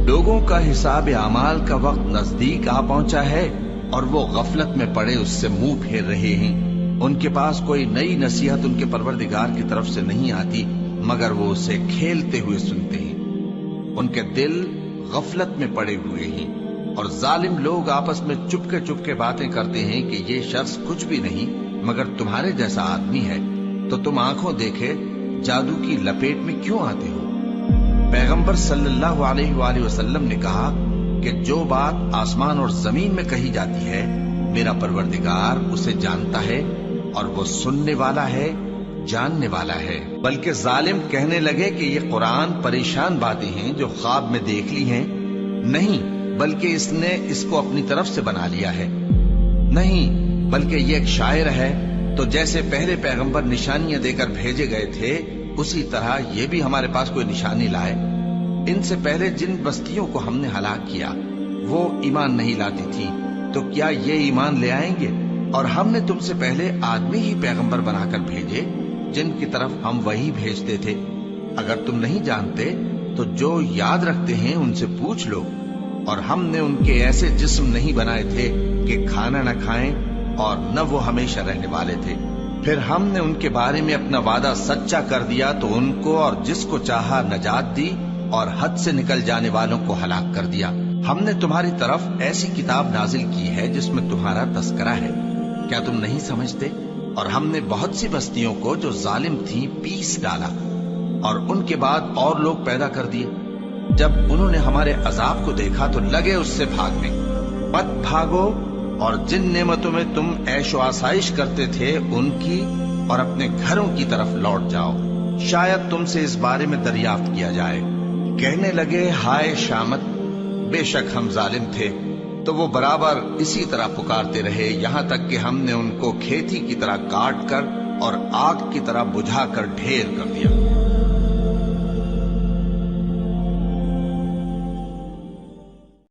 لوگوں کا حساب اعمال کا وقت نزدیک آ پہنچا ہے اور وہ غفلت میں پڑے اس سے منہ پھیر رہے ہیں۔ ان کے پاس کوئی نئی نصیحت ان کے پروردگار کی طرف سے نہیں آتی مگر وہ اسے کھیلتے ہوئے سنتے ہیں۔ ان کے دل غفلت میں پڑے ہوئے ہیں اور ظالم لوگ آپس میں چپ کے باتیں کرتے ہیں کہ یہ شخص کچھ بھی نہیں مگر تمہارے جیسا آدمی ہے، تو تم آنکھوں دیکھے جادو کی لپیٹ میں کیوں آتے ہو؟ پیغمبر صلی اللہ علیہ وآلہ وسلم نے کہا کہ جو بات آسمان اور زمین میں کہی جاتی ہے میرا پروردگار اسے جانتا ہے اور وہ سننے والا ہے، جاننے والا ہے۔ بلکہ ظالم کہنے لگے کہ یہ قرآن پریشان باتیں ہیں جو خواب میں دیکھ لی ہیں، نہیں بلکہ اس نے اس کو اپنی طرف سے بنا لیا ہے، نہیں بلکہ یہ ایک شاعر ہے۔ تو جیسے پہلے پیغمبر نشانیاں دے کر بھیجے گئے تھے اسی طرح یہ بھی ہمارے پاس کوئی نشانی لائے۔ ان سے پہلے جن بستیوں کو ہم نے ہلاک کیا وہ ایمان نہیں لاتی تھی، تو کیا یہ ایمان لے آئیں گے؟ اور ہم نے تم سے پہلے آدمی ہی پیغمبر بنا کر بھیجے جن کی طرف ہم وہی بھیجتے تھے۔ اگر تم نہیں جانتے تو جو یاد رکھتے ہیں ان سے پوچھ لو۔ اور ہم نے ان کے ایسے جسم نہیں بنائے تھے کہ کھانا نہ کھائیں اور نہ وہ ہمیشہ رہنے والے تھے۔ پھر ہم نے ان کے بارے میں اپنا وعدہ سچا کر دیا تو ان کو اور جس کو چاہا نجات دی اور حد سے نکل جانے والوں کو ہلاک کر دیا۔ ہم نے تمہاری طرف ایسی کتاب نازل کی ہے جس میں تمہارا تذکرہ ہے، کیا تم نہیں سمجھتے؟ اور ہم نے بہت سی بستیوں کو جو ظالم تھیں پیس ڈالا اور ان کے بعد اور لوگ پیدا کر دیے۔ جب انہوں نے ہمارے عذاب کو دیکھا تو لگے اس سے بھاگنے۔ مت بھاگو اور جن نعمتوں میں تم عیش و آسائش کرتے تھے ان کی اور اپنے گھروں کی طرف لوٹ جاؤ، شاید تم سے اس بارے میں دریافت کیا جائے۔ کہنے لگے ہائے شامت، بے شک ہم ظالم تھے، تو وہ برابر اسی طرح پکارتے رہے یہاں تک کہ ہم نے ان کو کھیتی کی طرح کاٹ کر اور آگ کی طرح بجھا کر ڈھیر کر دیا۔